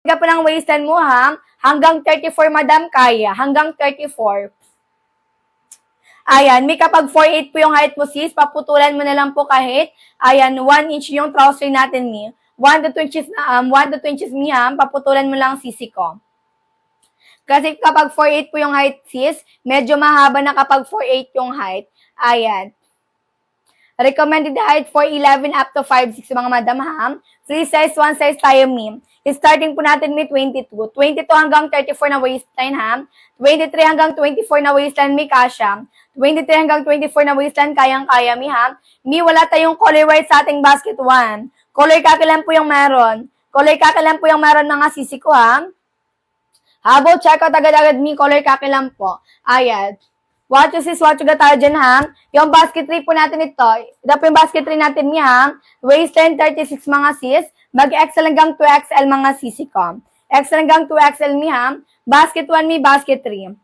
Ka po ng waistline mo, ha? Hanggang 34, madam, kaya. Hanggang 34. Ayan, may kapag 4'8 po yung height mo, sis, paputulan mo na lang po kahit, ayan, 1 inch yung trouser natin, ni. 1 to 2 inches, 1 to 2 inches, mi, ha? Paputulan mo lang sisi ko. Kasi kapag 4'8 po yung height, sis, medyo mahaba na kapag 4'8 yung height. Ayan. Recommended height 4'11 up to 5'6 mga madam, ha? Free size, one size tayo, mi. Starting po natin may 22. 22 hanggang 34 na waistline, ha? 23 hanggang 24 na waistline, may kasha. 23 hanggang 24 na waistline, kayang-kaya, mi, ha? Mi, wala tayong color white sa ating basket 1. Color kakilan po yung meron. Color kakilan po yung meron mga sisi ko, ha? Habol, check out agad-agad, mi, color kakilan po. Ayan. Watch sis, watch ka tayo dyan, ha? Yung basket 3 po natin ito. Ito po yung basket 3 natin niya, ha? Waistline 36 mga sis. Mag-XL hanggang 2XL mga sisi ko. XL hanggang 2XL mi, ha? Basket 1 mi, basket 3.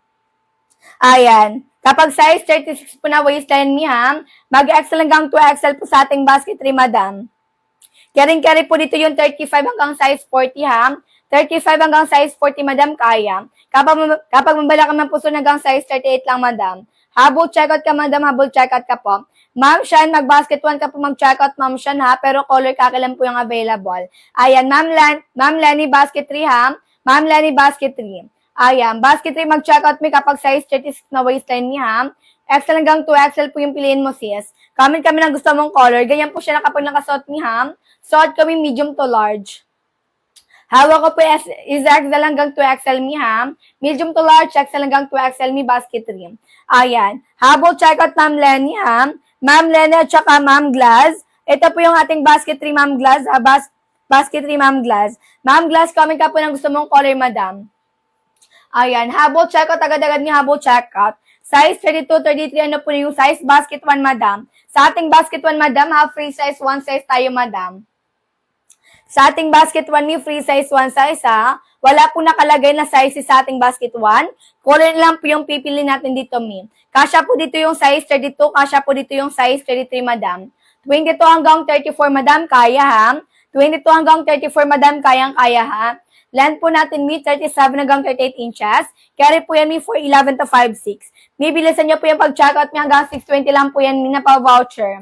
Ayan. Kapag size 36 po na waistline mi, ha? Mag-XL hanggang 2XL po sa ating basket 3, madam. Carry po dito yung 35 hanggang size 40, ha? 35 hanggang size 40, madam, kaya. Kapag mabala ka ng puso hanggang size 38 lang, madam. Habol checkout ka, madam. Habol checkout ka po. Ma'am Shan, mag-basket 1 ka po mag-checkout, Ma'am Shan, ha? Pero color kakilan po yung available. Ayan, Ma'am Lenny, basket 3, ha? Ma'am Lenny, basket 3. Ayan, basket 3, mag-checkout me kapag size 36 na waistline niya, ha? XL hanggang 2XL po yung piliin mo, sis. Comment kami ng gusto mong color. Ganyan po siya na kapag nakasuot ni, ha? Suot kami medium to large. Hawak ko po is XL hanggang 2XL mi, ha? Medium to large, XL hanggang 2XL mi, basket 3. Ayan. Habol checkout, Ma'am Lenny, ha? Ma'am Lenny at saka Ma'am Glass. Ito po yung ating basket 3, Ma'am Glass. Basket 3, Ma'am Glass. Ma'am Glass, comment ka po ng gusto mong color, madam. Ayan. Habol checkout, agad-agad ni habol checkout. Size 32, 33, ano po yung size? Basket 1, madam. Sa ating basket 1, madam, ha? Free size, one size tayo, madam. Sa ating basket 1, mi, free size 1 size, ha? Wala po nakalagay na size sa ating basket 1. Color lang po yung pipili natin dito, mi. Kasya po dito yung size 32, kasya po dito yung size 33, madam. 22 hanggang 34, madam, kaya, ha? 22 hanggang 34, madam, kayang-kaya, ha? Length po natin, mi, 37 hanggang 38 inches. Carry po yan, mi, 4'11 to 5'6. Mi, bilisan nyo po yung pag-checkout, mi, hanggang 620 lang po yan, mi, na pa-voucher.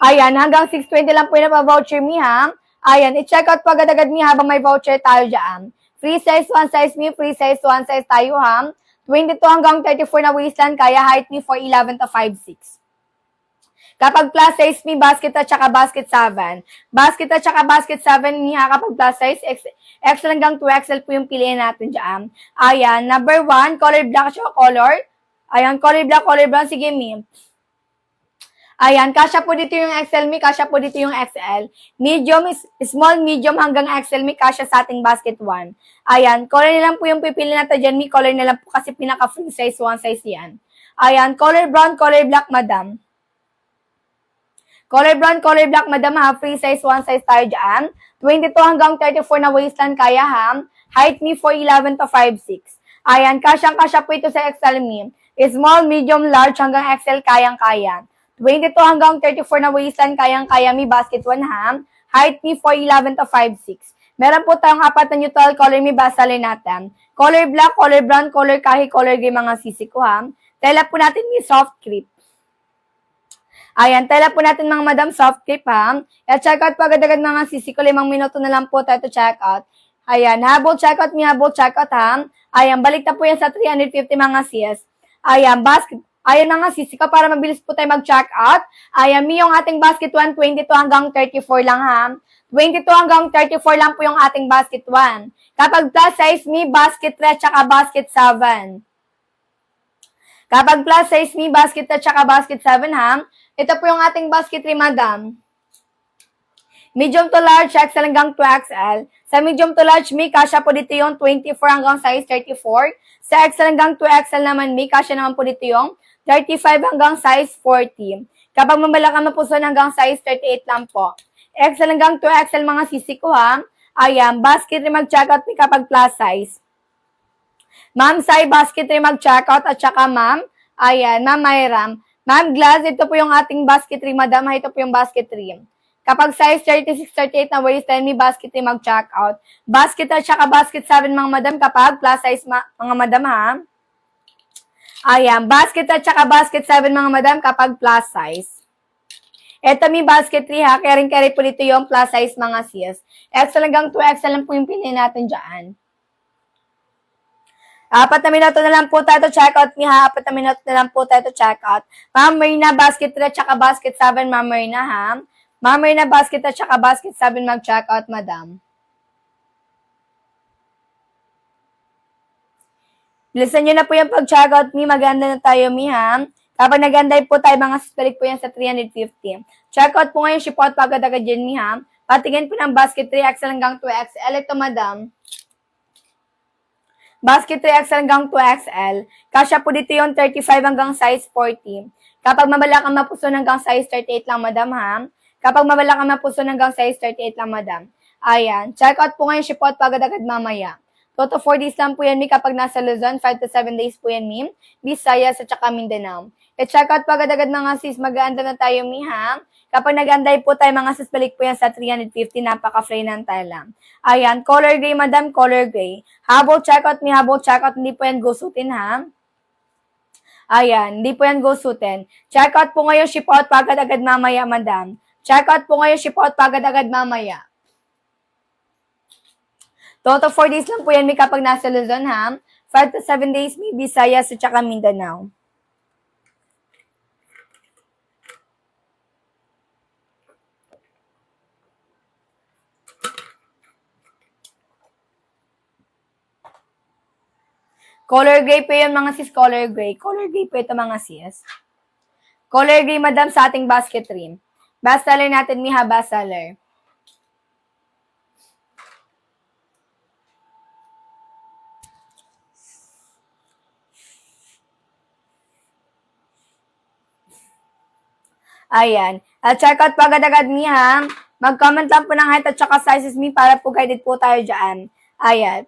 Ayan, hanggang 620 lang po yun na pa-voucher mi, ha? Ayan, i-check out po agad-agad mi habang may voucher tayo dyan. Free size, one size mi, free size, one size tayo, ha? 22 hanggang 34 na waistline, kaya height mi 4'11 to 5'6. Kapag plus size mi, basket at saka basket 7. Basket at saka basket 7 mi, ha? Kapag plus size, XL hanggang 2XL po yung piliin natin dyan. Ayan, number 1, color black siya, color. Ayan, color black, color brown, sige mi. Ayan, kasya po dito yung XL mi, kasya po dito yung XL. Medium, small, medium hanggang XL mi, kasya sa ating basket 1. Ayan, color na lang po yung pipili natin dyan mi, color na lang po kasi pinaka-free size, one size yan. Ayan, color brown, color black, madam. Color brown, color black, madam, ha, free size, one size tayo dyan. 22 hanggang 34 na waistline, kaya, ha. Height mi, 4'11 to 5'6. Ayan, kasya po ito sa XL mi. Small, medium, large hanggang XL, kayang-kaya. 22 hanggang 34 na waistline, kayang-kaya mi, basket 1, ha? Height mi, 4'11 to 5'6. Meron po tayong apat na neutral color mi, basaler natin. Color black, color brown, color kahi, color gray, mga sisi ko, ha? Tela po natin mi, soft crepe. Ayan, tela po natin mga madam, soft crepe, ha? At check out po agad-agad mga sisi ko, 5 minuto na lang po tayo to check out. Ayan, habol check out mi, habol check out, ha? Ayan, balik na po yan sa 350 mga sis. Ayan, basket. Ayan na nga, sisi ka, para mabilis po tayo mag-check out. Ayan, mi, yung ating basket 1, 22 hanggang 34 lang, ha? 22 hanggang 34 lang po yung ating basket 1. Kapag plus size, mi, basket 3 tsaka basket 7. Kapag plus size, mi, basket 3 tsaka basket 7, ha? Ito po yung ating basket 3, madam. Medium to large, XL hanggang 2XL. Sa medium to large, mi, kasya po dito yung 24 hanggang size 34. Sa XL hanggang 2XL naman, mi, kasya naman po dito yung 35 hanggang size 40. Kapag mamalaki mo po hanggang size 38 lang po. XL hanggang 2XL mga sisi ko, ha. Ayan, basket rin mag-checkout mi kapag plus size. Ma'am Sai, basket rin mag-checkout at saka ma'am, ayan, ma'am Myram. Ma'am Glass, ito po yung ating basket rin, madam, ito po yung basket rin. Kapag size 36, 38 na waistline, may basket 3 mag-check out. Basket at saka basket 7 mga madam kapag plus size mga madam ha. Ayan, basket at saka basket 7 mga madam kapag plus size. Ito may basket 3 ha, carry po dito yung plus size mga sis. XL hanggang 2XL lang po yung pili natin dyan. 4 na minuto na lang po tayo to check out ha. 4 na minuto na lang po tayo to check out. Ma'am Marina, basket 3 at saka basket 7, Ma'am Marina ha. Ma'am Marina, basket at saka basket 7 mag-check out, madam. Bilisan nyo na po yung pag-check out, mi. Maganda na tayo, mi ha. Kapag nag-anday po tayo, mga sispelik po yan sa 350. Check out po ngayon, ship out po agad-agad dyan, mi ha. Patingin po ng basket 3XL hanggang 2XL. Ito, madam. Basket 3XL hanggang 2XL. Kasya po dito yung 35 hanggang size 40. Kapag mabala kang mapuso hanggang size 38 lang, madam, ha. Kapag mabala kang mapuso hanggang size 38 lang, madam. Ayan. Check out po ngayon, ship out po agad-agad mamaya. Toto 4 days lang po yan, mi. Kapag nasa Luzon, 5 to 7 days po yan, mi. Visayas at saka Mindanao. Check out po agad-agad mga sis. Mag-aanda na tayo, mi, ha. Kapag nag-anday po tayo, mga sis, balik po yan sa 350. Napaka-free ng tela. Ayan. Color gray, madam. Color gray. Habol check out, mi. Habol check out. Hindi po yan gusutin, ha. Ayan. Hindi po yan gusutin. Check out po ngayon, ship out po agad-agad mamaya, madam. Check out po ngayon, ship out agad-agad mamaya. Toto 4 days lang po yan, may kapag nasa Luzon, ha? 5 to 7 days, may Visayas at saka Mindanao. Color gray po yun, mga sis, color gray. Color gray po ito, mga sis. Color gray, madam, sa ating basket trim. Bestseller natin, Miha, bestseller. Ayan. At check out po agad-agad, Miha. Mag-comment lang po ng height at saka sizes, Mi, para po guided po tayo dyan. Ayan.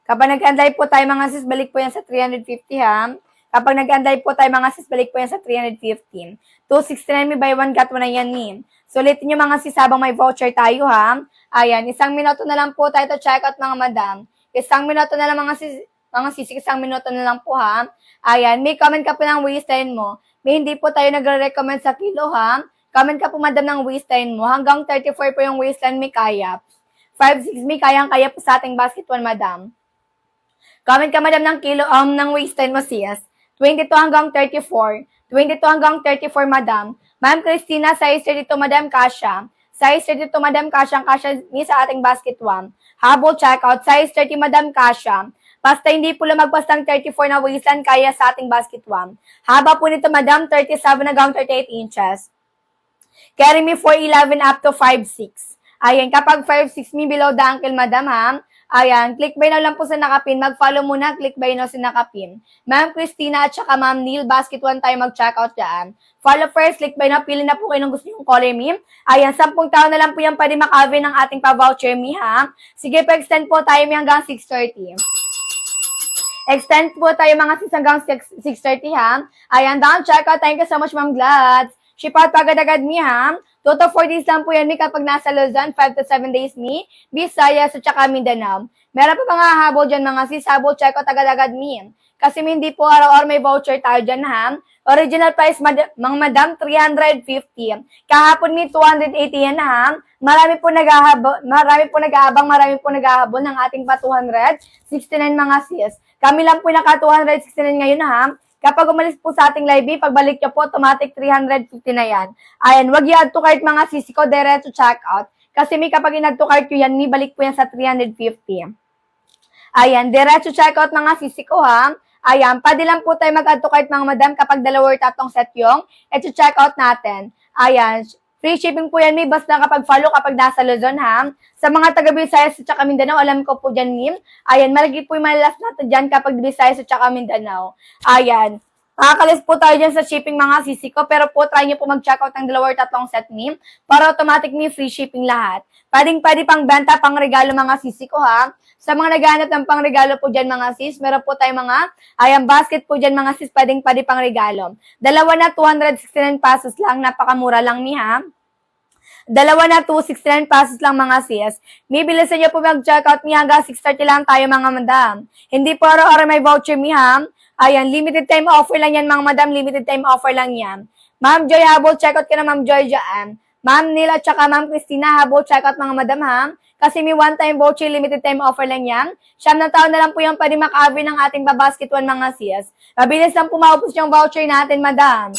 Kapag nag-anday po tayo, mga sis, balik po yan sa 350, ha? Kapag nag-anday po tayo, mga sis, balik po yan sa 315. 269, may buy one, get one na yan, ni. So, ulitin nyo, mga sis, habang may voucher tayo, ha? Ayan, 1 minuto na lang po tayo to check out, mga madam. 1 minuto na lang, mga sis, 1 minuto na lang po, ha? Ayan, may comment ka po ng waistline mo. May hindi po tayo nagre-recommend sa kilo, ha? Comment ka po, madam, ng waistline mo. Hanggang 34 po yung waistline, may kaya. 5'6", may kayang-kaya po sa ating basket 1, madam. Comment ka, madam, ng kilo ng waistline mo, sis. 22 hanggang 34. 22 hanggang 34, madam. Ma'am Christina, size 32, madam, kasha. Size 32, madam, kasha ni sa ating basket 1. Habol checkout. Size 30, madam, kasha. Basta hindi po lumagpas ng 34 na waistline, kaya sa ating basket 1. Haba po nito, madam, 37 hanggang 38 inches. Carry me 4'11 up to 5'6". Ayan, kapag 5'6", me below the ankle, madam, ha? Ayan, click buy na lang po sa nakapin. Mag-follow muna, click buy na sa nakapin. Ma'am Christina at saka Ma'am Neil, basket 1 tayo mag-checkout dyan. Follow first, click buy na, pili na po kayo ng gusto yung color, me. Ayan, 10 tao na lang po yan pwede maka-avail ng ating pa-voucher, me, ha? Sige, pa-extend po tayo, me, hanggang 6:30. Extend po tayo, mga sis, hanggang 6:30, ha? Ayan, down checkout. Thank you so much, Ma'am Glads. Ship out agad-agad, me, ha? Toto 4 days lang po yan, mi, kapag nasa Luzon, 5 to 7 days, mi, Visayas at saka Mindanao. Meron pa mga habol dyan, mga sis, habol, check out agad-agad, mi. Kasi hindi po araw-araw may voucher tayo dyan, ha? Original price, mga madam, 350. Kahapon, mi, 280 yan, ha? Marami po nag-ahabol ng ating pa 269, mga sis. Kami lang po naka 269 ngayon, ha? Kapag umalis po sa ating live, pagbalik nyo po, automatic 350 na yan. Ayan, wag i-add to cart, mga sisi ko, diretso check out. Kasi may kapag in-add to cart nyo yan, may balik po yan sa 350. Ayan, diretso check out, mga sisi ko, ha. Ayan, pwede lang po tayo mag-add to cart, mga madam, kapag 2 or 3 set yung ito check out natin. Ayan, free shipping po yan, may basta kapag follow kapag nasa Luzon, ha. Sa mga taga-Visayas at saka Mindanao, alam ko po dyan, Mim. Ayan, malagi po yung malalas natin dyan kapag Visayas at saka Mindanao. Ayan. Makakalis po tayo dyan sa shipping mga sisi ko, pero po try nyo po mag-check out ng 2 or 3 set meme para automatic may free shipping lahat. Pwede pang benta, pang regalo mga sisi ko ha. Sa mga naghahanap ng pang regalo po dyan mga sis, meron po tayo mga, basket po dyan mga sis, pwede pang regalo. Dalawa na 269 pesos lang, napakamura lang ni ha. Dalawa na 269 pesos lang mga sis. Bibilisan nyo po mag-check out ni hanggang 6:30 lang tayo mga madam. Hindi po araw-araw may voucher mi ha. Ayan, limited time offer lang yan mga madam, limited time offer lang yan. Ma'am Joy Habol, check out ka na Ma'am Joy dyan. Ma'am Nila at saka Ma'am Christina Habol, check out mga madam ha. Kasi may one time voucher, limited time offer lang yan. 9 na taon na lang po yung pwede makabi ng ating babasket one mga sis. Mabilis lang po maupos yung voucher natin madam.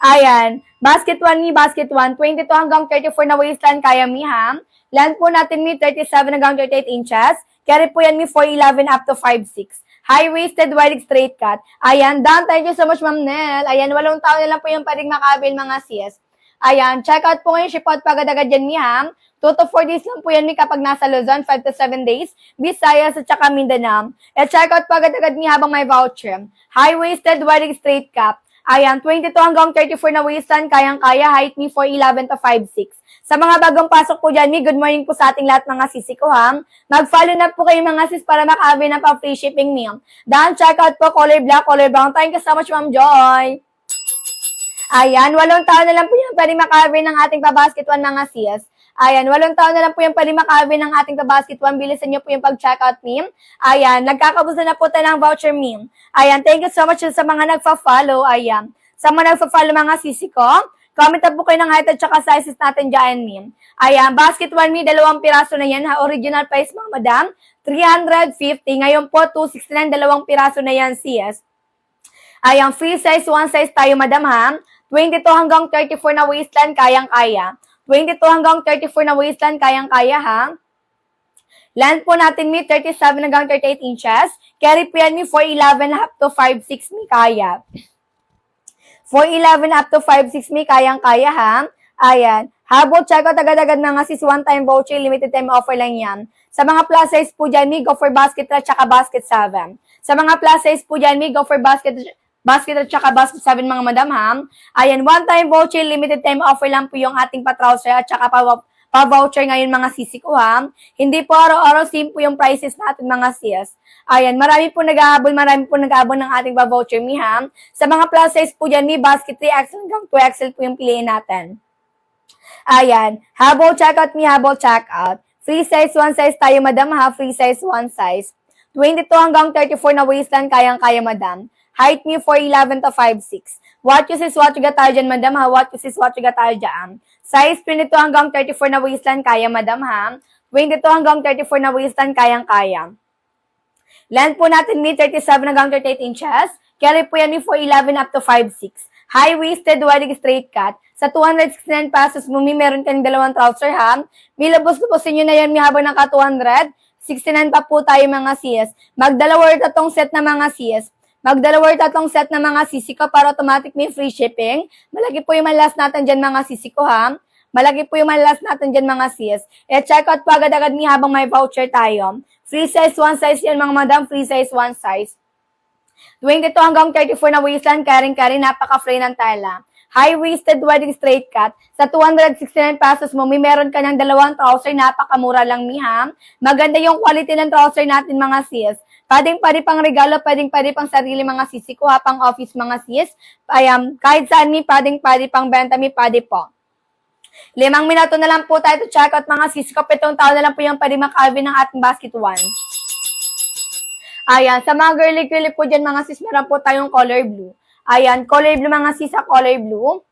Ayan, basket 1 ni basket 1, 22 hanggang 34 na waistline kaya mi ha. Land po natin mi 37 hanggang 38 inches. Carry po yan mi 4'11 up to 5'6". High-waisted, wide straight cut. Ayan, done. Thank you so much, Ma'am Nel. Ayan, 8 taon na lang po yung pwedeng makabil mga sis. Ayan, check out po ngayon, ship out pagad-agad yan mi ha. 2 to 4 days lang po yan mi kapag nasa Luzon, 5 to 7 days, Visayas at saka Mindanao. E check out pagad-agad mi habang may voucher. High-waisted, wide straight cut. Ayan, 22 hanggang 34 na waistline, kayang-kaya, height ni 4'11 to 5'6". Sa mga bagong pasok po dyan, good morning po sa ating lahat mga sisi ko ha. Mag-follow na po kayo mga sis para makabi ng pa-free shipping meal. Dan, check out po, color black, color brown. Thank you so much, Ma'am Joy. Ayan, 8 taon na lang po yung pwede makabi ng ating pa-basket one mga sis. Ayan, 8 taon na lang po yung pwede makabi ng ating pa-basket one. Bilisan nyo po yung pag-checkout meme. Ayan, nagkakabuso na po tayo ng voucher meme. Ayan, thank you so much sa mga nagpa-follow. Ayan, sa mga nagpa-follow mga sisi ko. Comment up po kayo ng height at saka sizes natin dyan meme. Ayan, basket one meme, 2 piraso na yan ha. Original price mga madam, 350. Ngayon po, 269, 2 piraso na yan sis. Ayan, free size, 1 size tayo madam ha. 22 hanggang 34 na waistline, kayang-kaya. 22 hanggang 34 na waistline, kayang-kaya ha. Land po natin mi 37 hanggang 38 inches. Carry po yan mi 4'11 up to 5'6 mi kaya. 4'11 up to 5'6 mi kayang-kaya ha. Ayan. Habol, check out agad-agad mga sis, one time voucher, limited time offer lang yan. Sa mga plus size po dyan mi, go for basket at saka basket 7. Sa mga plus size po dyan mi, go for basket at saka basket 7 mga madam ha. Ayan, one time voucher, limited time offer lang po yung ating pa-trouser at saka pa-voucher ngayon mga sisi ko ha. Hindi po araw-araw same po yung prices natin mga sis. Ayan, marami po nag-aabon ng ating pa-voucher mi ha. Sa mga plus size po dyan mi, basket 3XL hanggang 2XL po yung piliin natin. Ayan, habol checkout mi, habol checkout. Free size 1 size tayo madam ha, free size 1 size. 22 hanggang 34 na waistline, kayang-kaya madam. Height ni 4'11 to 5'6". What you sis, what you got tayo dyan, madam ha? What you sis, what you got tayo dyan? Size 22 hanggang 34 na waistline, kaya, madam ha? 22 hanggang 34 na waistline, kayang-kaya. Length po natin ni 37 hanggang 38 inches. Carry po yan ni 4'11 up to 5'6". High-waisted, wide straight cut. Sa 269 pesos mo, meron ka ng 2 trouser ha? Milabos-luposin nyo na yan, may habang naka 269 pa po tayo mga sis. Magdalawa or 3 set na mga sis. Magdalawa or 3 set na mga sisi ko para automatic may free shipping. Malaki po yung malas natin dyan mga sisi ko ha. Malaki po yung malas natin dyan mga sis. Check out po agad-agad ni habang may voucher tayo. Free size 1 size yan mga madam. Free size 1 size. 22 hanggang 34 na waistline. Karing-karing napaka-free ng tela. High-waisted, wide straight cut. Sa 269 pesos mo, meron ka ng 2 trouser. Napakamura lang mi ha. Maganda yung quality ng trouser natin mga sis. Pwedeng-pwede pang regalo, pwedeng-pwede pang sarili mga sisi ko ha, pang office mga sis. Kahit saan mi, pwedeng-pwede pang benta mi, pwede po. 5 minuto na lang po tayo to check out mga sisi ko. 7 taon na lang po yung pwede makabi ng ating basket one. Ayan, sa mga girly-girly po dyan mga sis, meron po tayong color blue. Ayan, color blue mga sis sa color blue.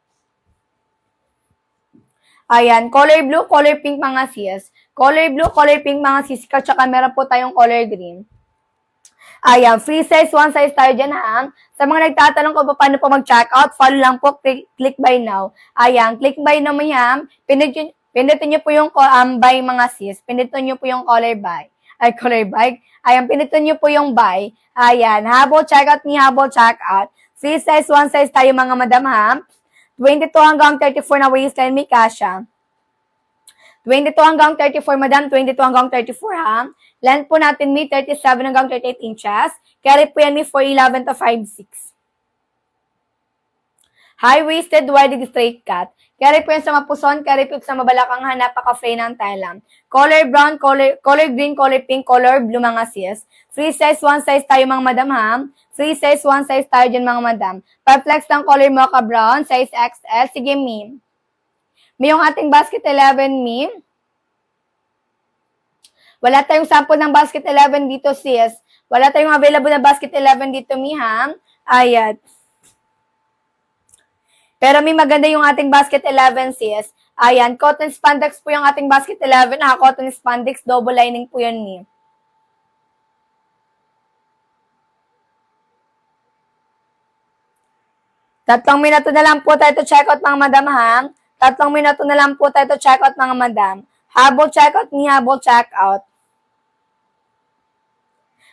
Ayan, color blue, color pink mga sis. Color blue, color pink mga sis ko, tsaka meron po tayong color green. Ayan, free size, 1 size tayo dyan ha. Sa mga nagtatanong ko paano po mag-check out, follow lang po, click buy now. Ayan, click buy now mo yan. Pindutin nyo po yung buy mga sis. Pindutin nyo po yung color buy. Color buy. Ayan, pindutin nyo po yung buy. Ayan, habol check out ni habol check out. Free size, 1 size tayo mga madam ha. 22 hanggang 34 na waistline, may kasha. 22 hanggang 34, madam. 22 hanggang 34, ha? Length po natin, may 37 hanggang 38 inches. Carry po yan, may 4'11 to 5'6". High-waisted, wide straight cut. Carry po yan sa mapuson, carry po sa mabalakang napaka-free ng Thailand. Color brown, color green, color pink, color blue mga sis. Free size, one size tayo mga madam ha. Free size, one size tayo dyan mga madam. Pa-flex ng color mocha brown, size XL. Sige, ma'am. May yung ating basket 11, ma'am. Wala tayong sample ng basket 11 dito, sis. Wala tayong available na basket 11 dito, ma'am. Ayan. Pero may maganda yung ating basket 11, sis. Ayan, cotton spandex po yung ating basket 11. Cotton spandex, double lining po yun, ni. Tatlong minuto na lang po tayo to check out mga madam, ha? Tatlong minuto na lang po tayo to check out mga madam. Habol check out ni habol check out.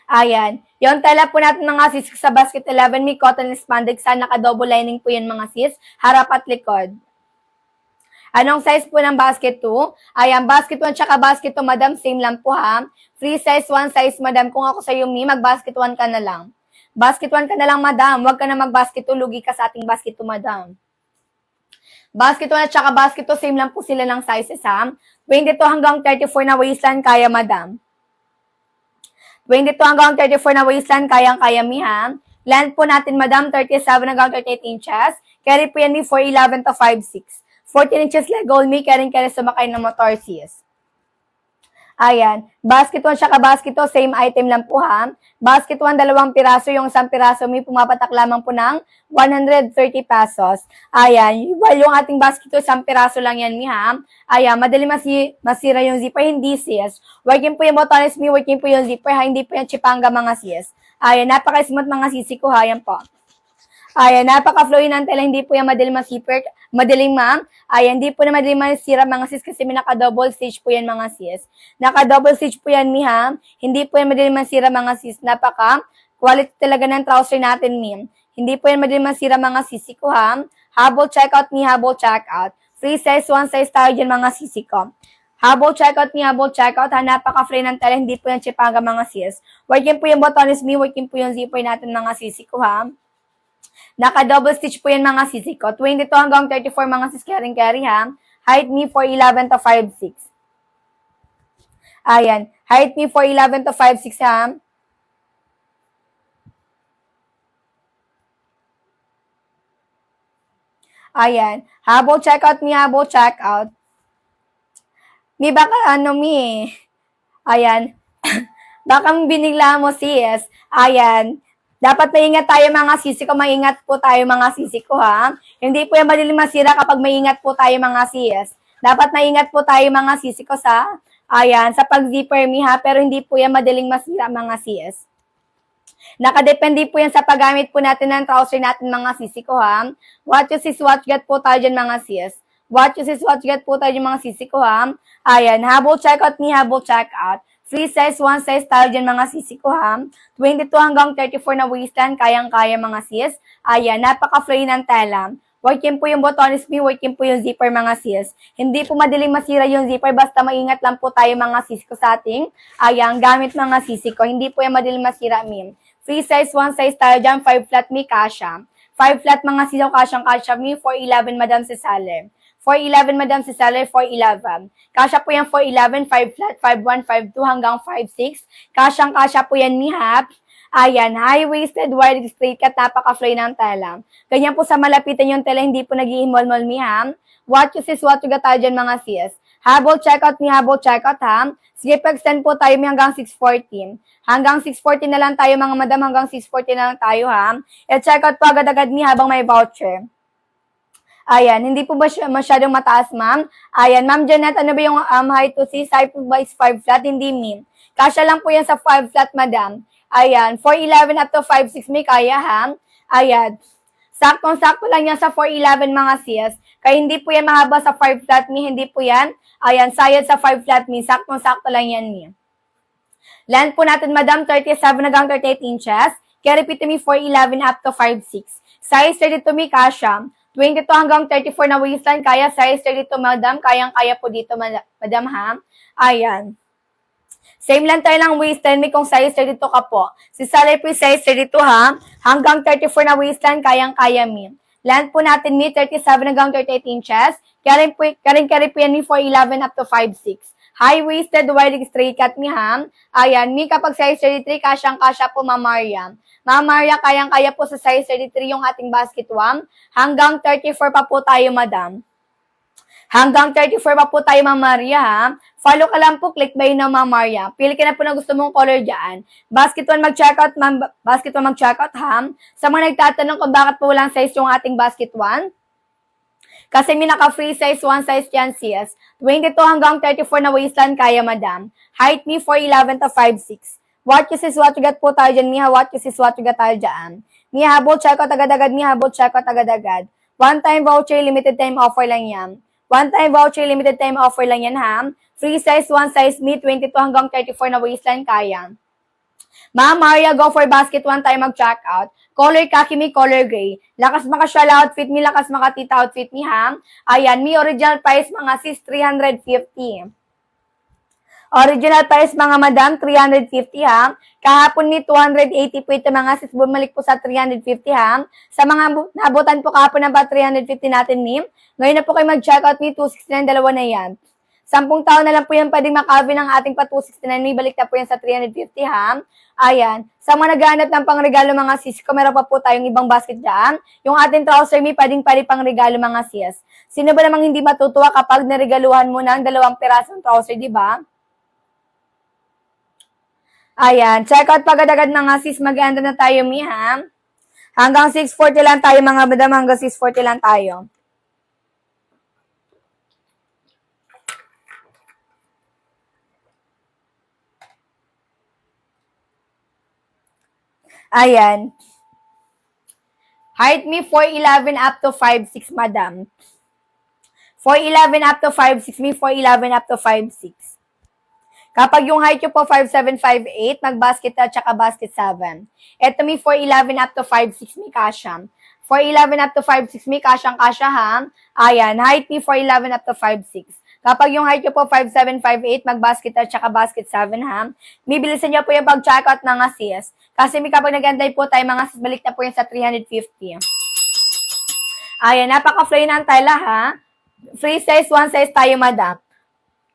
Ayan. Yung tela po natin mga sis sa basket 11, may cotton spandex, naka-double lining po yun mga sis, harap at likod. Anong size po ng basket 2? Ayan, basket 1 tsaka basket 2, madam, same lang po ha. Free size, one size, madam. Kung ako sa iyo, mag-basket 1 ka na lang. Basket 1 ka na lang, madam. Huwag ka na mag-basket 2, lugi ka sa ating basket 2, madam. Basket 1 at tsaka basket 2, same lang po sila ng sizes ha. 22 hanggang 34 na waistline, kaya, madam. 22 hanggang 34 na waistline, kayang-kaya mi ha. Length po natin, madam, 37 hanggang 38 inches. Carry po yan ni 4'11 to 5'6". 14 inches leg gold mi, carry sumakay ng motor sis. Ayan. Basket 1 tsaka basket 2, same item lang po ha. Basket 1, 2 piraso. Yung 1 piraso may pumapatak lamang po ng 130 pesos. Ayan. Yung ating basket 2, 1 piraso lang yan mi ha. Ayan. Madali masira yung zipper. Hindi sis. Working po yung botones mi. Working po yung zipper ha. Hindi po yung chipanga mga sis. Ayan. Napaka-smooth mga sisi ko ha. Ayan po. Ayan, napaka-flowy ng tela, hindi po yan madaling masipper, madaling ma'am. Ayan, hindi po na madaling masira mga sis kasi may naka-double stitch po yan mga sis. Naka-double stitch po yan mi ha. Hindi po yan madaling masira mga sis. Napaka-quality talaga ng trouser natin mi. Hindi po yan madaling masira mga sisi ko ha. Habol checkout mi, habol checkout. Free size, one size tayo dyan mga sisi ko. Habol checkout mi, habol checkout ha. Napaka-free ng tela, hindi po yan chipanga mga sis. Working po yung botones mi, working po yung zipper natin mga sisi ko ha. Naka-double stitch po yan mga sisi ko. 22 hanggang 34 mga sis carry ha. Height ni 4'11 to 5'6". Ayan. Height ni 4'11 to 5'6 ha. Ayan. Habol checkout ni habol checkout. May baka mi. Ayan. Baka binigla mo sis. Ayan. Dapat maingat tayo mga sisi ko, maingat po tayo mga sisi ko ha. Hindi po yan madaling masira kapag maingat po tayo mga sis. Dapat maingat po tayo mga sisi ko sa pag-zipper mi ha, pero hindi po yan madaling masira mga sis. Nakadepende po yan sa paggamit po natin ng trouser natin mga sisi ko ha. Watch you sis, watch get po tayo dyan mga sis. Watch you sis, watch get po tayo dyan mga sisi ko ha. Ayan, habol checkout mi, habol checkout. Free size, one size tayo dyan mga sisi ko ha. 22 hanggang 34 na waistline, kayang-kaya mga sis. Ayan, napaka-free ng tela. Working po yung botones mi, working po yung zipper mga sis. Hindi po madaling masira yung zipper, basta maingat lang po tayo mga sisi ko sa ating gamit mga sisi ko. Hindi po yung madaling masira mi. Free size, one size tayo dyan, 5 flat mi, kasha. 5 flat mga sisi ko, kasyang-kasya mi, 4'11 madam si Salem. 4'11 madam si Seller, 4'11. Kasya po yan 4'11, 5 flat, 5'1, 5'2 hanggang 5'6. Kasyang-kasya po yan ni Hap. Ayan, high-waisted, wide straight cut, napaka-flowy ng tela. Ganyan po sa malapitan yung tela, hindi po nag-iimol-mol mi ha. What you sis, what you got tayo dyan mga sis. Habol checkout mi, habol checkout ha. Sige, pa-extend po tayo mi hanggang 6:14. Hanggang 6:14 na lang tayo mga madam, hanggang 6:14 na lang tayo ha. I-checkout po agad-agad mi habang may voucher. Ayan, hindi po ba masyadong mataas, ma'am? Ayan, ma'am Janet, ano ba yung height to sis? Height po ba is 5 flat? Hindi, min. Kasya lang po yan sa 5 flat, madam. Ayan, 4'11 up to 5'6 may kaya, ha? Ayan, saktong-sakto lang yan sa 4'11 mga sis. Kaya hindi po yan mahaba sa 5 flat, mi. Hindi po yan. Ayan, sayad sa 5 flat, mi. Saktong-sakto lang yan, mi. Length po natin, madam, 37 hanggang 38 inches. Kaya repeat mi, 4'11 up to 5'6. Size 32 mi, kasya. 22 hanggang 34 na waistline, kaya size 32, madam. Kayang-kaya po dito, madam, ha? Ayan. Same lang tayo ng waistline, may kung size 32 ka po. Si Salay po size 32, ha? Hanggang 34 na waistline, kayang-kaya, mi. Length po natin, mi, 37 hanggang 38 inches. Karing-kari po yan, mi, 4'11 up to 5'6". High-waisted, wide straight cut, mi, ha? Ayan, mi, kapag size 33, kasyang-kasya po, Ma'am Maria. Ma'am Maria, kayang-kaya po sa size 33 yung ating basket 1. Hanggang 34 pa po tayo, madam. Hanggang 34 pa po tayo, Ma'am Maria, ha? Follow ka lang po, click buy na, Ma'am Maria. Pili ka na po na gusto mong color dyan. Basket 1 mag-checkout, ma'am. Basket 1 mag-checkout, ha? Sa mga nagtatanong kung bakit po walang size yung ating basket 1, kasi may naka-free size 1 size dyan, sis. 22 hanggang 34 na waistline, kaya, madam. Height me, 4'11 to 5'6". What you sis, what you got po tayo dyan, Miha. What you sis, what you got tayo dyan. Miha, habol, checkout agad-agad. Miha, habol, checkout agad-agad. One-time voucher, limited time offer lang yan. One-time voucher, limited time offer lang yan, ha? Free size, 1 size me, 22 hanggang 34 na waistline, kaya. Ma'am Maria, go for basket 1 tayo mag-check out. Color khaki me, color gray. Lakas maka-shala outfit me, lakas maka-tita outfit me, ha? Ayan, me original price mga sis, 350. Original price mga madam, 350, ha? Kahapon ni 280 po ito mga sis, bumalik po sa 350, ha? Sa mga nabutan po kahapon na ba 350 natin, ni? Ngayon na po kayo mag-check out ni 269, dalawa na yan. 10 taon na lang po yan pwedeng makavi ng ating pa 269, may balik na po yan sa 350, ha? Ayan. Sa mga naghahanap ng pangregalo mga sis, kung meron pa po tayong ibang basket dyan, yung ating trouser me, pwedeng pang regalo mga sis. Sino ba namang hindi matutuwa kapag naregaluhan mo ng 2 pirasong trouser, di ba? Ayan. Check out pagad-agad mga sis, mag-anda na tayo, mi, ha? Hanggang 6:40 lang tayo mga madam, hanggang 6:40 lang tayo. Ayan. Height me, 4'11 up to 5'6", madam. 4'11 up to 5'6", me 4'11 up to 5'6". Kapag yung height nyo po 5'7", 5'8", mag-basket at saka basket 7. Ito may 4'11 up to 5'6", may kasya. 4'11 up to 5'6", may kasyang-kasya, ha? Ayan, height me 4'11 up to 5'6". Kapag yung height nyo po 5'7", 5'8", mag-basket at saka basket 7, ha? Bibilisan nyo po yung pag-checkout ng sis. Kasi may kapag nag-anday po tayo mga sis, balik na po yan sa 350. Ayan, napaka-fly ng tela, ha? Free size, 1 size tayo, madam.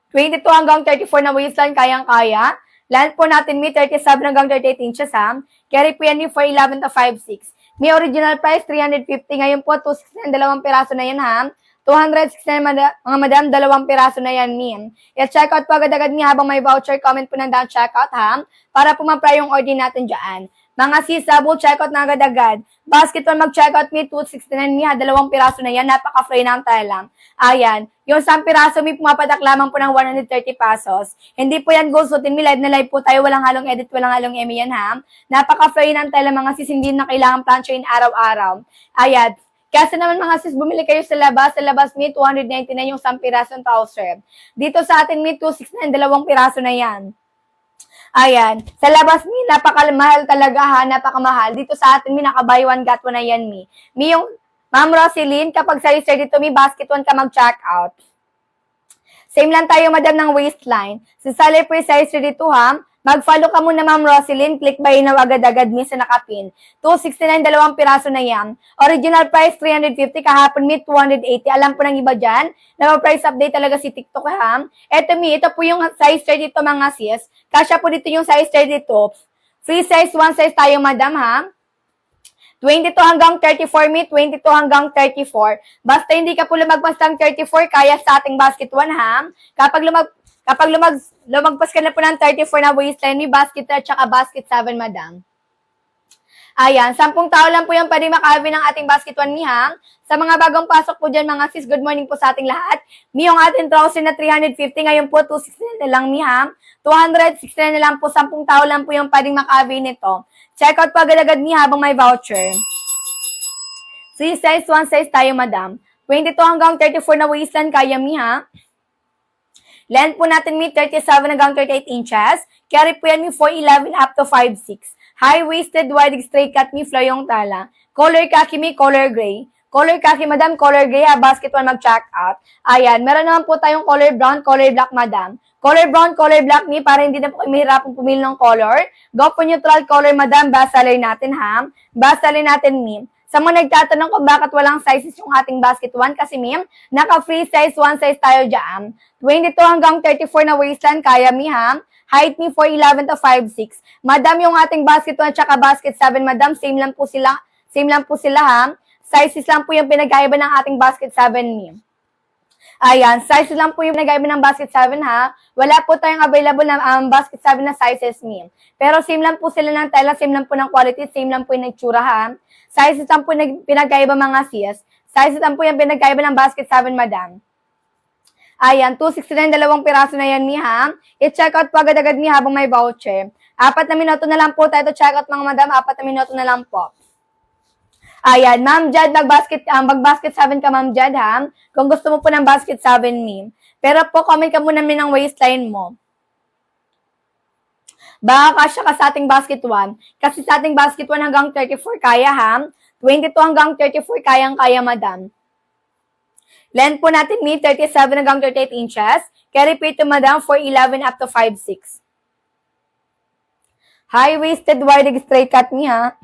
22 hanggang 34 na waistline, kayang-kaya. Length po natin, may 37 hanggang 38 inches, ha? Carry po yan yung 4'11 to 5'6". May original price, 350. Ngayon po, 269, 2 piraso na yan, ha? 269, mga madam, 2 piraso na yan, min. I-check out po agad-agad niya habang may voucher. Comment po ng down checkout, ha? Para pumapry yung order natin dyan. Mga sis, sabol, checkout na agad-agad. Basket 1 mag-checkout me, 269 mi, ha? 2 piraso na yan. Napaka-fly ng tela. Ayan. Yung 10 piraso may pumapatak lamang po ng 130 pesos. Hindi po yan gold suitin mi. Live na live po tayo. Walang halong edit, walang halong emi yan, ha? Napaka-fly ng tela mga sis. Hindi na kailangan planchain araw-araw. Ayan. Kasi naman mga sis, bumili kayo sa labas. Sa labas may 299 yung 10 pirasong trouser. Dito sa atin may 269, 2 piraso na yan. Ayan. Sa labas, mi, napakamahal talaga, ha? Napakamahal. Dito sa atin, mi, naka-buy one, get one na yan, mi. Mi, yung Ma'am Roseline, kapag size dito, mi, basket 1 ka mag-check out. Same lang tayo, madam, ng waistline. Sa Salay per size dito, ha? Mag-follow ka muna, Ma'am Roseline. Click buy now agad-agad, mi, sa nakapin. 269, 2 piraso na yan. Original price, 350. Kahapon, mi, 280. Alam po ng iba dyan. Na-price update talaga si TikTok, ha? Eto, mi, ito po yung size dito, mga sis. Kasya po dito yung size dito. Free size, 1 size tayo, madam, ha? 22 hanggang 34, mi, 22 hanggang 34. Basta hindi ka po lumagpas ng 34, kaya sa ating basket 1, ha? Kapag lumagpas ka na po ng 34 na waistline, mi, basket 3 at saka basket 7, madam. Ayan, 10 tao lang po yung pwede makavi ng ating basket 1, mi, ha? Sa mga bagong pasok po dyan, mga sis, good morning po sa ating lahat. Mi, yung ating trouser na 350, ngayon po, 269 na lang, mi, ha? 269 na lang po, 10 tao lang po yung pwedeng makavi nito. Check out po agad-agad, mi, habang may voucher. Free size, 1 size tayo, madam. 22 hanggang 34 na waistline, kaya, mi, ha? Length po natin, mi, 37 hanggang 38 inches. Carry po yan, mi, 4'11 up to 5'6". High-waisted, wide straight cut, mi, flow yung tala. Color khaki, mi, color gray. Color khaki, madam. Color gray, basket 1 mag-check out. Ayan, meron naman po tayong color brown, color black, madam. Color brown, color black ni, para hindi na po kayo mahirapang pumili ng color. Go for neutral color, madam. Best seller natin, ha? Best seller natin, mi. Sa mga nagtatanong kung bakit walang sizes yung ating basket 1, kasi ma'am, naka-free size 1 size tayo dyan. 22 hanggang 34 na waistline, kaya mi ha. Height ni 4'11 to 5'6. Madam, yung ating basket 1 at basket 7, madam, same lang po sila ha. Sizes lang po yung pinagkaiba ng ating basket 7 mi. Ayan, sizes lang po yung pinagkaiba ng basket 7 ha. Wala po tayong available na basket 7 na sizes mi. Pero same lang po sila ng tela, same lang po ng quality, same lang po yung itsura ha. Sizes lang po yung pinagkaiba mga sis. Sizes lang po yung pinagkaiba ng basket 7, madam. Ayan, 269, dalawang piraso na yan, mi ha. I-check out po agad-agad, mi, habang may voucher. 4 na minuto na lang po tayo to check out, mga madam. 4 na minuto na lang po. Ayan, Ma'am Jad, mag-basket 7 ka, Ma'am Jad, ha. Kung gusto mo po ng basket 7, mi. Pero po, comment ka muna mi ng waistline mo. Baka kasya ka sa ating basket 1. Kasi sa ating basket 1 hanggang 34 kaya, ha. 22 hanggang 34 kayang-kaya, madam. Length po natin, mi, 37 hanggang 38 inches. Carry po ito, madam, 4'11 up to 5'6. High-waisted, wide straight cut, mi, ha.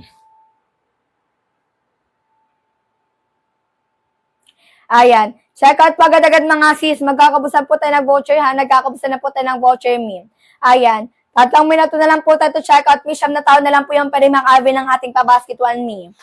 Ayan. Check out po agad-agad, mga sis. Magkakabusan po tayo ng voucher, ha. Nagkakabusan na po tayo ng voucher, mi. Ayan. 3 minuto na lang po tayo to check out, mi. 7 na taon na lang po yung pwede makabil ng ating pa-basket 1, mi.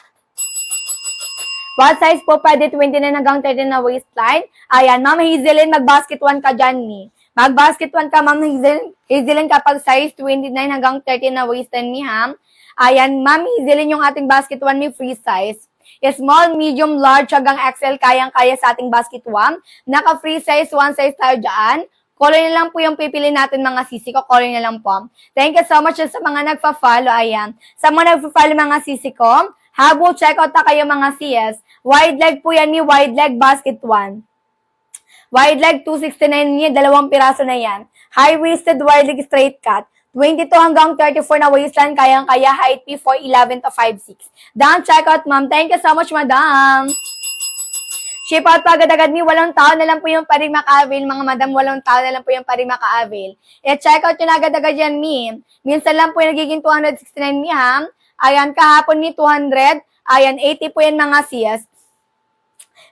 What size po pwede? 29 hanggang 30 na waistline. Ayan, Ma'am Hazelin, mag-basket 1 ka dyan, mi. Mag-basket 1 ka, Ma'am Hazelin, kapag size 29 hanggang 30 na waistline, mi, ha. Ayan, Ma'am Hazelin, yung ating basket 1, mi, free size. Small, medium, large, hanggang XL, kayang-kaya sa ating basket 1. Naka-free size, 1 size tayo dyan. Color na lang po yung pipili natin, mga sisi ko. Color na lang po. Thank you so much sa mga nagpa-follow. Ayan. Sa mga nagpa-follow, mga sisi ko, habol, check out na kayo, mga CS. Wide leg po yan, ni wide leg basket 1. Wide leg 269 niya, 2 piraso na yan. High-waisted wide leg straight cut. 22 hanggang 34 na waistline, kayang-kaya, height P 4'11 to 5'6. Down, check out, ma'am. Thank you so much, madam. Ship out pa agad-agad, ni walang tao na lang po yung paring maka-avail, mga madam, walang tao na lang po yung paring maka-avail. Check out yun agad-agad yan, mi. Minsan lang po yung nagiging 269, mi, ha. Ayan, kahapon, mi, 200. Ayan, 80 po yan, mga sis.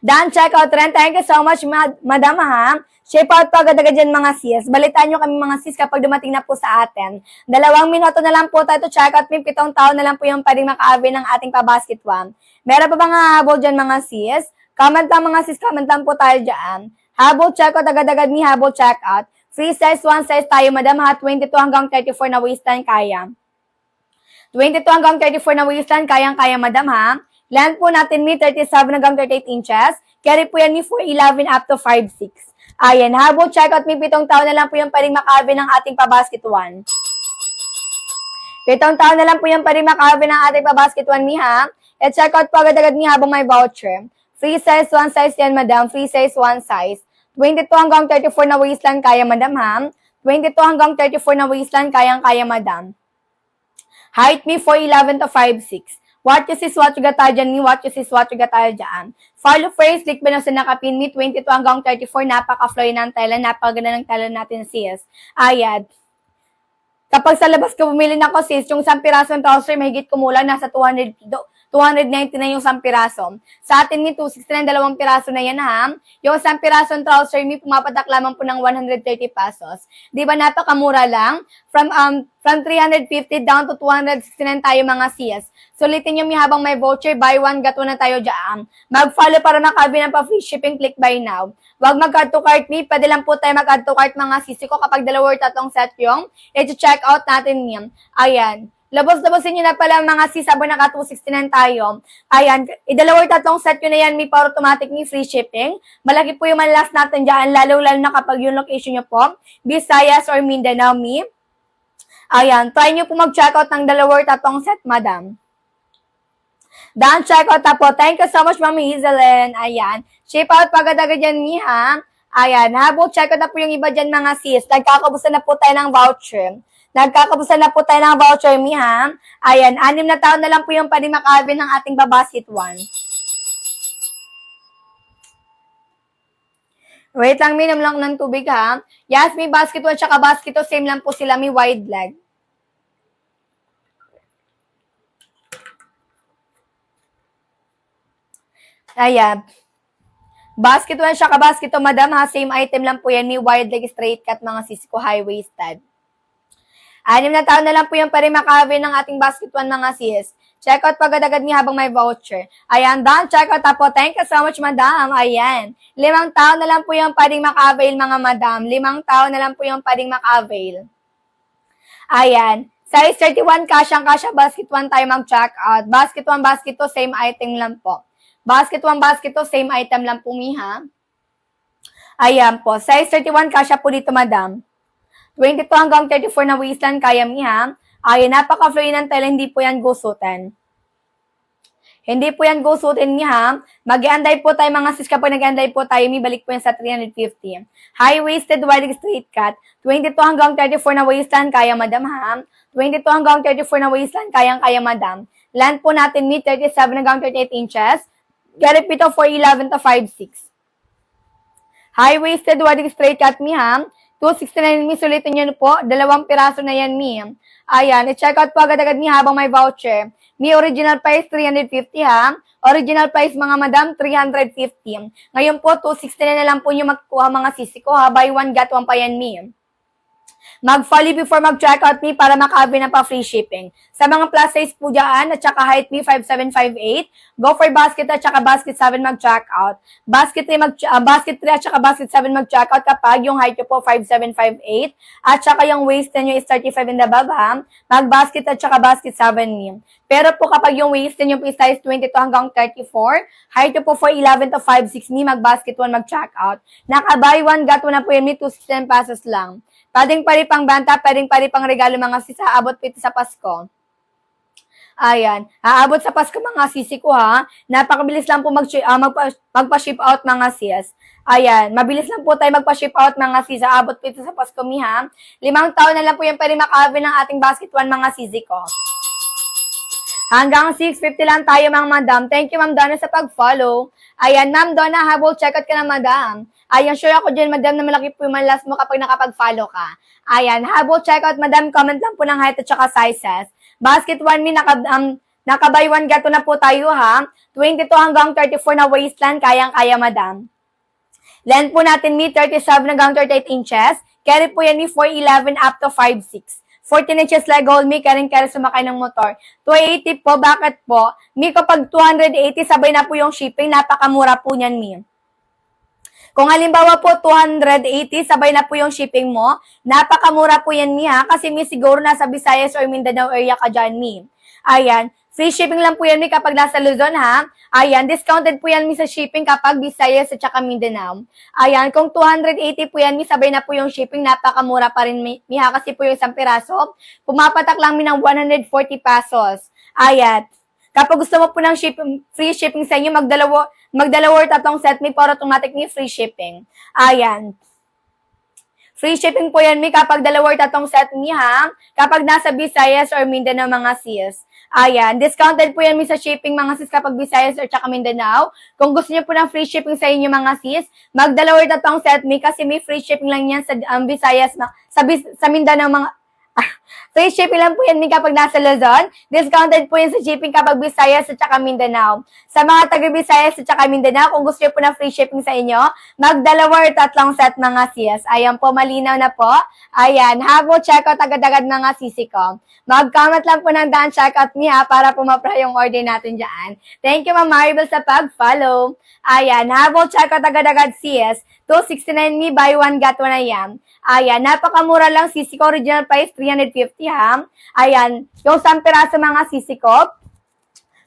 Dan, check out trend. Thank you so much, madam, ha. Ship out pa agad-agad yan, mga sis. Balitaan nyo kami, mga sis, kapag dumating na po sa atin. 2 minuto na lang po tayo to check out, mi. 7 taon na lang po yung paring maka-avail ng ating pa-basket 1. Meron pa bang habol dyan, mga sis? Comment lang, mga sis, comment lang po tayo dyan. Habol check out agad-agad, mi, habol check out. Free size, 1 size tayo, madam, ha. 22 hanggang 34 na waistline, kaya. 22 hanggang 34 na waistline, kayang-kaya, madam, ha. Length po natin, mi, 37 hanggang 38 inches. Carry po yan, mi, 4'11 up to 5'6. Ayan, habol check out, mi, 7 taon na lang po yung paring makabi ng ating pa-basket 1. 7 taon na lang po yung paring makabi ng ating pa-basket 1, mi, ha. Check out po agad-agad, mi, habang may voucher. Free size, 1 size yan, madam. Free size, 1 size. 22 hanggang 34 na waistline, kaya, madam, ha. 22 hanggang 34 na waistline, kayang-kaya, madam. Height, mi, 4'11 to 5'6. What you sis, what you got tayo dyan, mi. What you sis, what you got tayo dyan. Follow first, click ba na sa nakapin, mi. 22 hanggang 34, napaka-flowy ng tela. Napakaganda ng tela natin, sis. Ayan. Kapag sa labas ka bumili na ko, sis, yung 1 piraso ng trouser, mahigit kumulang, nasa 290 na yung 1 piraso. Sa atin, mi, 269, 2 piraso na yan, ha. Yung 1 piraso ng trouser, mi, pumapatak lamang po ng 130 pesos. Di ba, napakamura lang? From 350 down to 269 tayo, mga sis. Sulitin nyo, mi, habang may voucher, buy one, get one na tayo dyan. Mag-follow para makabi ng pa-free shipping, click buy now. Huwag mag-add to cart, mi. Pwede lang po tayo mag-add to cart, mga sisi ko, kapag 2 or 3 set yung i-check out natin yan. Ayan. Labos-labosin nyo na pala, mga sis, habang naka 269 tayo. Ayan, 2 or 3 set yun na yan, mi, para automatic, mi, free shipping. Malaki po yung malalas natin dyan, lalo-lalo na kapag yung location nyo po, Visayas or Mindanao, mi. Ayan, try nyo po mag-check out ng 2 or 3 set, madam. Dan, check out na po. Thank you so much, Mami Hazelin. Ayan, ship out pagad-agad yan, mi, ha. Ayan, habang check out na po yung iba dyan, mga sis. Nagkakabusan na po tayo ng voucher. Nagkakabusan na po tayo ng voucher, mi, ha. Ayan, 6 na taon na lang po yung pwede makabi ng ating babasket 1. Wait lang, minum lang ng tubig ha. Yes, may basket 1 tsaka basket 2, same lang po sila, may wide leg. Ayan. Basket 1 tsaka basket 2, madam ha, same item lang po yan, may wide leg, straight cut, mga sis ko, high-waisted. 6 na taon na lang po yung pa rin makaawin ng ating basket 1, mga sis. Check out pagad-agad niya habang may voucher. Ayan, done. Check out na po. Thank you so much, madam. Ayan. 5 taon na lang po yung pwedeng maka-avail, mga madam. 5 taon na lang po yung pwedeng maka-avail. Ayan. Size 31, kasyang-kasya, basket 1 tayo mag-check out. Basket 1, basket 2, same item lang po. Basket 1, basket 2, same item lang po, miha. Ayan po. Size 31, kasya po dito, madam. 22 hanggang 34 na waistline, kaya miha. Ayan, napaka-flowy ng tela, hindi po yan gusutin. Hindi po yan gusutin niya. Mag-i-anday po tayo, mga sis, kapag nag-i-anday po tayo, may balik po yan sa 350. High-waisted, wide straight cut. 22 hanggang 34 na waistline, kaya madam ha. 22 hanggang 34 na waistline, kaya madam. Land po natin, may 37 hanggang 38 inches. Garip ito for 11 to 5'6". High-waisted, wide straight cut, mi ha. 269 mi, sulitin nyo po. 2 piraso na yan, mi. Ayan, i-check out po agad-agad mi habang may voucher. Mi original price 350 ha. Original price, mga madam, 350. Ngayon po, 269 na lang po nyo magkuha, mga sisi ko ha. Buy one, get one pa yan, mi. Mag-follow before mag-check out me para maka-avail na pa free shipping. Sa mga plus size po dyan, at saka height me 5758, go for basket at saka basket 7 mag-check out. Basket 3 at saka basket 7 mag-check out kapag yung height nyo po 5758 at saka yung waist nyo is 35 in the above ha. Mag-basket at saka basket 7 me. Pero po kapag yung waist nyo po is size 22 hanggang 34, height nyo po for 11 to 5'6 me, mag-basket 1 mag-check out. Naka-buy one, got one na po yun me, 269 pesos lang. Pwedeng pari pang banta, pwedeng pari pang regalo, mga sis, aabot po ito sa Pasko. Ayan, aabot sa Pasko, mga sisi ko ha. Napakabilis lang po magpa-ship out, mga sis. Ayan, mabilis lang po tayo magpa-ship out, mga sis. Aabot po ito sa Pasko, mi ha. 5 taon na lang po yung pwede maka-avail ng ating basket 1, mga sisi ko. Hanggang 6:50 lang tayo, mga madam. Thank you, Ma'am Donna, sa pag-follow. Ayan, Ma'am Donna, habol, check out ka na, madam. Ayan, sure ako dyan, madam, na malaki po yung malas mo kapag nakapag-follow ka. Ayan, habol, check out, madam, comment lang po ng height at saka sizes. Basket 1, naka-buy one, gato na po tayo, ha. 22 hanggang 34 na waistline, kayang-kaya, madam. Length po natin, 37 hanggang 38 inches. Carry po yan, 4'11 up to 5'6". 14 inches leg hold, mi, kaya sumakay ng motor. 280 po, bakit po? Mi, kapag 280, sabay na po yung shipping, napakamura po niyan, mi. Kung halimbawa po, 280, sabay na po yung shipping mo, napakamura po yan, mi, ha? Kasi mi, siguro nasa Visayas or Mindanao area ka dyan, mi. Ayan. Free shipping lang po yan, mi, kapag nasa Luzon, ha? Ayan, discounted po yan, mi, sa shipping kapag Visayas at saka Mindanao. Ayan, kung 280 po yan, mi, sabay na po yung shipping, napakamura pa rin, mi, ha? Kasi po yung isang piraso, pumapatak lang, mi, ng 140 pesos. Ayan. Kapag gusto mo po ng free shipping sa inyo, magdalawa or tatlong set, mi, para automatic ni free shipping. Ayan. Free shipping po yan, mi, kapag 2 or 3 set, mi, ha? Kapag nasa Visayas or Mindanao, mga sis. Ayan, discounted po yan, mi, sa shipping, mga sis, kapag Visayas or tsaka Mindanao. Kung gusto niyo po ng free shipping sa inyo, mga sis, mag 2 or 3 set, mi, kasi may free shipping lang yan sa Visayas, sa Mindanao, mga free shipping lang po yan, mi, kapag nasa Luzon. Discounted po yan sa shipping kapag Visayas at saka Mindanao. Sa mga taga-Visayas at saka Mindanao, kung gusto niyo po ng free shipping sa inyo, mag 2 or 3 set, mga sis. Ayan po, malinaw na po. Ayan, habo, check out agad-agad, mga sisi ko. Mag-comment lang po ng daan check out niya para pumapra yung order natin dyan. Thank you, Ma'am Maribel, sa pag-follow. Ayan, habo, check out agad-agad, sis. 269 mi, buy one, get one na yan. Ayan, napakamura lang, sisi ko, original price 350 ha. Ayan, yung 10 piraso, mga sisi ko,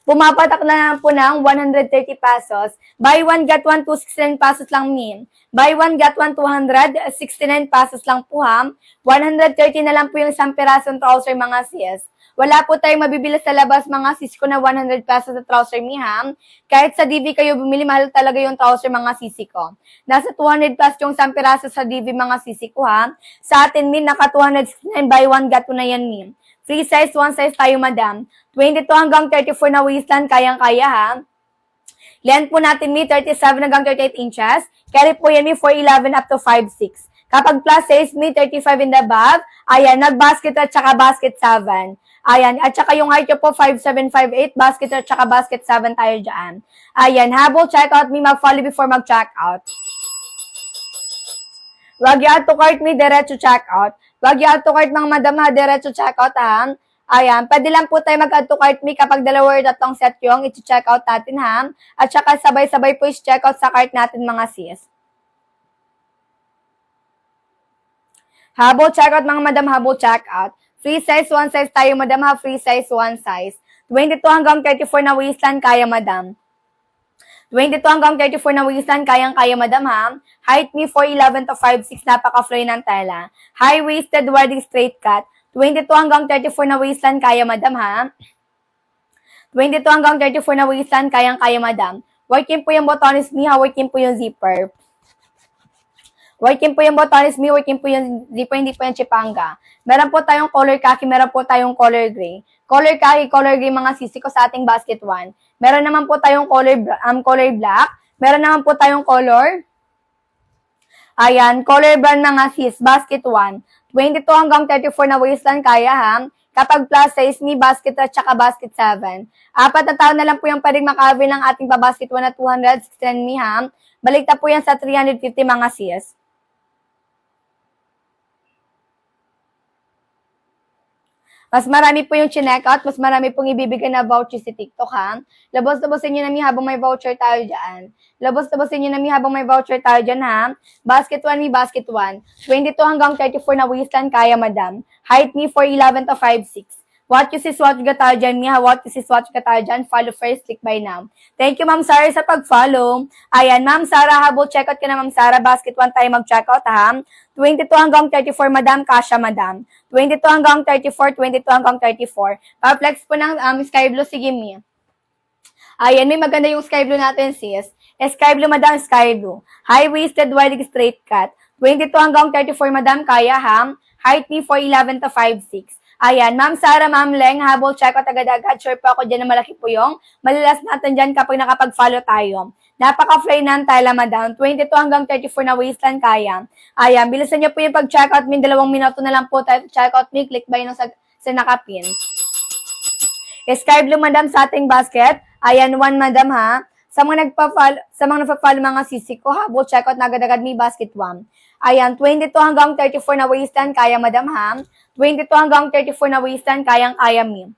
pumapatak na lang po ng 130 pesos. Buy one, get one, 269 pesos lang, min. Buy one, get one, 269 pesos lang po ha. 130 na lang po yung 10 pirasong trouser, mga sis. Wala po tayong mabibili sa labas, mga sis ko, na 100 pesos na trouser, mi, ha. Kahit sa DV kayo bumili, mahal talaga yung trouser, mga sisi ko. Nasa 200 plus yung 10 piraso sa DV, mga sisi ko, ha. Sa atin, min, naka 269, buy one, get one na yan, min. Free size, one size tayo, madam. 22 hanggang 34 na waistline, kayang-kaya, ha. Length po natin mi 37 hanggang 38 inches. Carry po yan mi 4'11 up to 5'6". Kapag plus size mi 35 in the above, ayan, nag-basket at saka basket 7. Ayan, at saka yung height nyo po 5'7", 5'8", basket at saka basket 7 tayo dyan. Ayan, habol checkout mi, mag-follow before mag-checkout. Wag you add to cart mi, diretso checkout. Wag you add to cart mga madam ha, diretso checkout ha. Ayan, pwede lang po tayo mag-add to cart mi kapag dalawa or tatlong set yung i-checkout natin ha. At saka sabay-sabay po i-checkout sa cart natin mga sis. Habol checkout mga madam, habol checkout. Free size, one size tayo madam ha, free size, one size. 22 hanggang 34 na waistline, kaya madam. 22 hanggang 34 na waistline, kayang-kaya madam ha. Height ni 4'11 to 5'6", napaka-flowy ng tela. High-waisted wedding straight cut. 22 hanggang 34 na waistline, kaya madam ha. 22 hanggang 34 na waistline, kayang-kaya madam. Working po yung botones ni ha, working po yung zipper. Working po yung botones mi, working po yung zipper, hindi po yung chipanga. Meron po tayong color khaki, meron po tayong color gray. Color khaki, color gray mga sisi ko sa ating basket 1. Meron naman po tayong color black. Meron naman po tayong color, ayan, color brown mga sis, basket 1. 22 hanggang 34 na waistline, kaya ha. Kapag plus size mi, basket at saka basket 7. 4 na tao na lang po yung pwedeng makabil ng ating pa-basket 1 na 269 mi ha. Balik na po yan sa 350 mga sis. Mas marami po yung chinek-out, mas marami pong ibibigay na voucher si TikTok, ha? Labos-labosin nyo na mi habang may voucher tayo dyan. Labos-labosin nyo na mi habang may voucher tayo dyan, ha? Basket 1 mi, basket 1. 22 hanggang 34 na waistline, kaya madam. Height mi 4'11 to 5'6". What you see, swatch ka tayo dyan, mi ha? What you see, swatch ka tayo dyan. Follow first, click by now. Thank you, Ma'am Sarah, sa pag-follow. Ayan, Ma'am Sarah, habol checkout ka na, Ma'am Sarah. Basket 1 tayo mag-checkout, ha? 22 hanggang 34, madam. Kasha, madam. 22 hanggang 34, 22 hanggang 34. Pa-flex po ng sky blue, sige, mi. Ayan, may maganda yung sky blue natin, sis. Sky blue, madam, sky blue. High-waisted, wide straight cut. 22 hanggang 34, madam, kaya, ha? Height ni 4'11 to 5'6". Ayan, Ma'am Sarah, Ma'am Leng, habol check out agad-agad. Sure po ako dyan na malaki po yung malilas natin dyan kapag nakapag-follow tayo. Napaka-fly ng tela, madam. 22 hanggang 34 na waistline, kaya. Ayan, bilisan nyo po yung pag-check out. Min 2 minuto na lang po tayo. Check out me, click buy no sa nakapin. Sky blue, madam, sa ating basket. Ayan, 1, madam, ha. Sa mga nagpa-follow mga sisi ko, habol check out na agad-agad may basket 1. Ayan, 22 hanggang 34 na waistline, kaya madam ha. 22 hanggang 34 na waistline, kayang-kaya mi.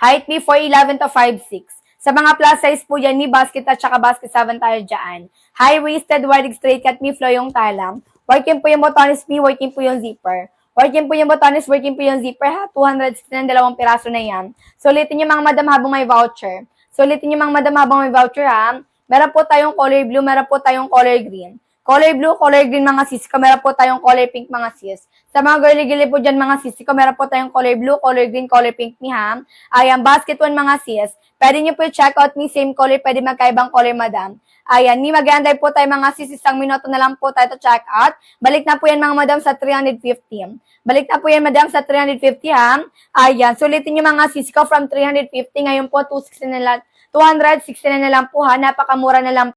Height mi 4'11 to 5'6". Sa mga plus size po yan, mi basket at saka basket 7 tayo dyan. High-waisted, wide straight cut mi, flow yung talam. Working po yung botones mi, working po yung zipper. Working po yung botones, working po yung zipper ha. 260 na 2 piraso na yan. Sulitin nyo mga madam habang may voucher. Sulitin nyo mga madam habang may voucher ha. Meron po tayong color blue, meron po tayong color green. Color blue, color green mga sis ko, meron po tayong color pink mga sis. Sa mga girly-girly po dyan mga sis ko, meron po tayong color blue, color green, color pink ni ha. Ayan, basket 1 mga sis. Pwede nyo po i-check out me, same color, pwede magkaibang color madam. Ayan, ni mag-anday po tayo mga sis, isang minuto na lang po tayo to check out. Balik na po yan mga madam sa 350. Balik na po yan madam sa 350 ha. Ayan, sulitin nyo mga sis ko from 350, ngayon po 260 na lang po ha, napakamura na lang